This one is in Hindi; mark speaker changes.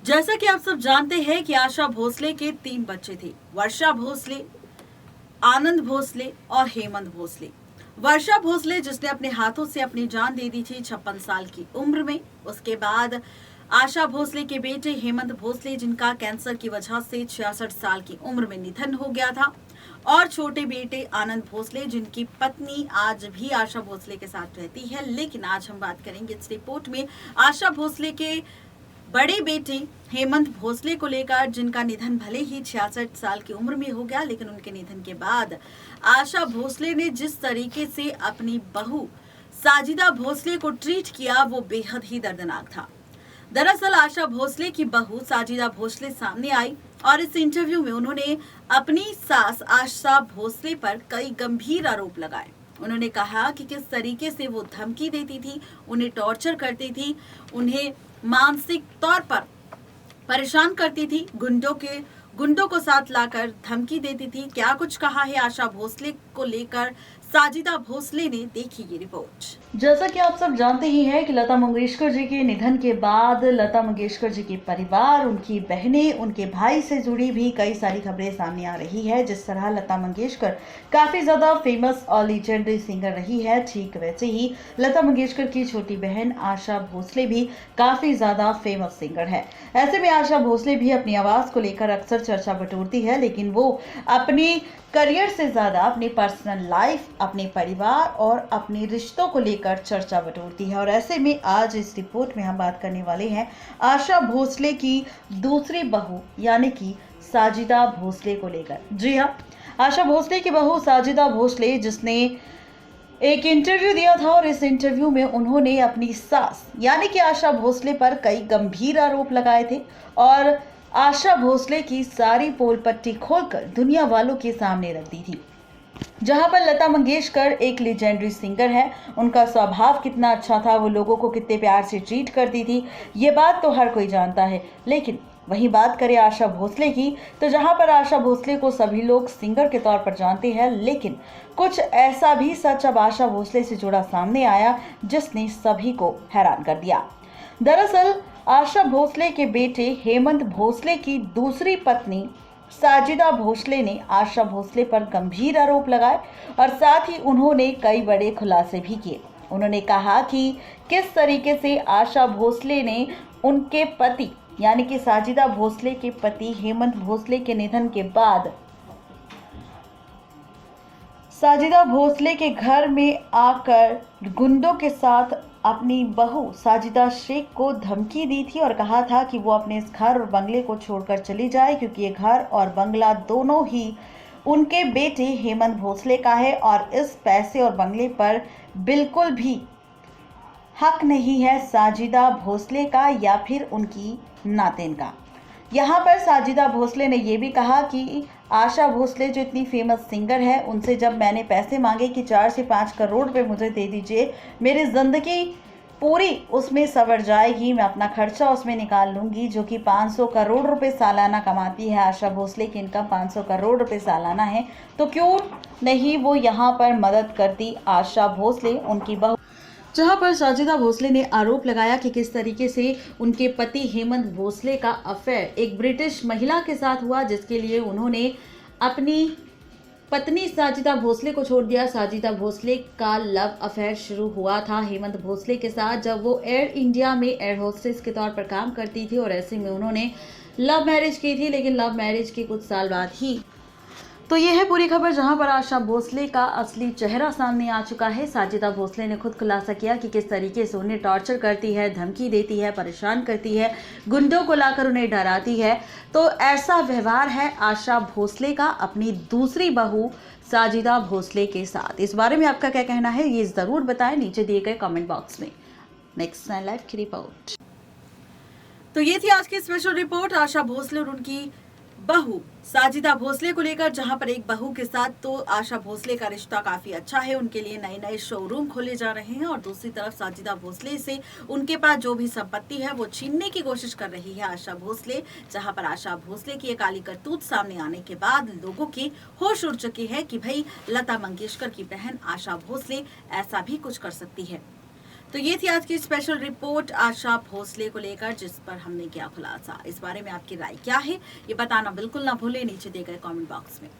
Speaker 1: जैसा कि आप सब जानते हैं कि आशा भोसले के 3 बच्चे थे, वर्षा भोसले, आनंद भोसले और हेमंत भोसले। वर्षा भोसले जिसने अपने हाथों से अपनी जान दे दी थी 56 साल की उम्र में। उसके बाद आशा भोसले के बेटे हेमंत भोसले जिनका कैंसर की वजह से 66 साल की उम्र में निधन हो गया था, और छोटे बेटे आनंद भोसले जिनकी पत्नी आज भी आशा भोसले के साथ रहती है। लेकिन आज हम बात करेंगे इस रिपोर्ट में आशा भोसले के बड़े बेटे हेमंत भोसले को लेकर, जिनका निधन भले ही 66 साल की उम्र में हो गया, लेकिन उनके निधन के बाद आशा भोसले ने जिस तरीके से अपनी बहू साजिदा भोसले को ट्रीट किया वो बेहद ही दर्दनाक था। दरअसल आशा भोसले की बहू साजिदा भोसले सामने आई और इस इंटरव्यू में उन्होंने अपनी सास आशा भोसले पर कई गंभीर आरोप लगाए। उन्होंने कहा कि किस तरीके से वो धमकी देती थी, उन्हें टॉर्चर करती थी, उन्हें मानसिक तौर पर परेशान करती थी, गुंडों को साथ लाकर धमकी देती थी। क्या कुछ कहा है आशा भोसले को लेकर साजिदा भोसले ने, देखी ये रिपोर्ट। जैसा कि आप सब जानते ही हैं कि लता मंगेशकर जी के निधन के बाद लता मंगेशकर जी के परिवार, उनकी बहनें, उनके भाई से जुड़ी भी कई सारी खबरें सामने आ रही है। जिस तरह लता मंगेशकर काफी ज्यादा फेमस और लीजेंडरी सिंगर रही है, ठीक वैसे ही लता मंगेशकर की छोटी बहन आशा भोसले भी काफी ज्यादा फेमस सिंगर है। ऐसे में आशा भोसले भी अपनी आवाज को लेकर अक्सर चर्चा बटोरती है, लेकिन वो अपनी करियर से ज्यादा अपनी पर्सनल लाइफ, अपने परिवार और अपने रिश्तों को लेकर चर्चा बटोरती है। और ऐसे में आज इस रिपोर्ट में हम बात करने वाले हैं आशा भोसले की दूसरी बहू यानी कि साजिदा भोसले को लेकर। जी हाँ, आशा भोसले की बहू साजिदा भोसले जिसने एक इंटरव्यू दिया था और इस इंटरव्यू में उन्होंने अपनी सास यानी कि आशा भोसले पर कई गंभीर आरोप लगाए थे और आशा भोसले की सारी पोल पट्टी खोलकर दुनिया वालों के सामने रख दी थी। जहां पर लता मंगेशकर एक लेजेंडरी सिंगर है, उनका स्वभाव कितना अच्छा था, वो लोगों को कितने प्यार से ट्रीट करती थी, ये बात तो हर कोई जानता है। लेकिन वहीं बात करें आशा भोसले की, तो जहां पर आशा भोसले को सभी लोग सिंगर के तौर पर जानते हैं, लेकिन कुछ ऐसा भी सच अब आशा भोसले से जुड़ा सामने आया जिसने सभी को हैरान कर दिया। दरअसल आशा भोसले के बेटे हेमंत भोसले की दूसरी पत्नी साजिदा भोसले ने आशा भोसले पर गंभीर आरोप लगाए और साथ ही उन्होंने कई बड़े खुलासे भी किए। उन्होंने कहा कि किस तरीके से आशा भोसले ने उनके पति यानी कि साजिदा भोसले के पति हेमंत भोसले के निधन के बाद साजिदा भोसले के घर में आकर गुंडों के साथ अपनी बहू साजिदा शेख को धमकी दी थी और कहा था कि वो अपने इस घर और बंगले को छोड़कर चली जाए, क्योंकि ये घर और बंगला दोनों ही उनके बेटे हेमंत भोसले का है और इस पैसे और बंगले पर बिल्कुल भी हक नहीं है साजिदा भोसले का या फिर उनकी नातिन का। यहाँ पर साजिदा भोसले ने यह भी कहा कि आशा भोसले जो इतनी फेमस सिंगर है, उनसे जब मैंने पैसे मांगे कि 4 से 5 करोड़ रुपए मुझे दे दीजिए, मेरी ज़िंदगी पूरी उसमें संवर जाएगी, मैं अपना खर्चा उसमें निकाल लूँगी, जो कि 500 करोड़ रुपए सालाना कमाती है आशा भोसले की इनकम 500 करोड़ रुपए सालाना है, तो क्यों नहीं वो यहाँ पर मदद करती आशा भोसले उनकी बहू। जहां पर साजिदा भोसले ने आरोप लगाया कि किस तरीके से उनके पति हेमंत भोसले का अफेयर एक ब्रिटिश महिला के साथ हुआ, जिसके लिए उन्होंने अपनी पत्नी साजिदा भोसले को छोड़ दिया। साजिदा भोसले का लव अफेयर शुरू हुआ था हेमंत भोसले के साथ, जब वो एयर इंडिया में एयर होस्टेस के तौर पर काम करती थी और ऐसे में उन्होंने लव मैरिज की थी। लेकिन लव मैरिज के कुछ साल बाद ही तो ये है पूरी खबर, जहां पर आशा भोसले का असली चेहरा सामने आ चुका है। साजिदा भोसले ने खुद खुलासा किया कि किस तरीके से उन्हें टॉर्चर करती है, धमकी देती है, परेशान करती है, गुंडों को लाकर उन्हें डराती है। तो ऐसा व्यवहार है आशा भोसले का अपनी दूसरी बहू साजिदा भोसले के साथ। इस बारे में आपका क्या कहना है, ये जरूर बताएं नीचे दिए गए कमेंट बॉक्स में। नेक्स्ट लाइव की रिपोर्ट। तो ये थी आज की स्पेशल रिपोर्ट आशा भोसले और उनकी बहू साजिदा भोसले को लेकर, जहां पर एक बहू के साथ तो आशा भोसले का रिश्ता काफी अच्छा है, उनके लिए नए नए शोरूम खोले जा रहे हैं, और दूसरी तरफ साजिदा भोसले से उनके पास जो भी संपत्ति है वो छीनने की कोशिश कर रही है आशा भोसले। जहां पर आशा भोसले की ये काली करतूत सामने आने के बाद लोगों के होश उड़ चुके हैं कि भाई लता मंगेशकर की बहन आशा भोसले ऐसा भी कुछ कर सकती है। तो ये थी आज की स्पेशल रिपोर्ट आशा भोसले को लेकर, जिस पर हमने किया खुलासा। इस बारे में आपकी राय क्या है ये बताना बिल्कुल ना भूलें नीचे दिए गए कमेंट बॉक्स में।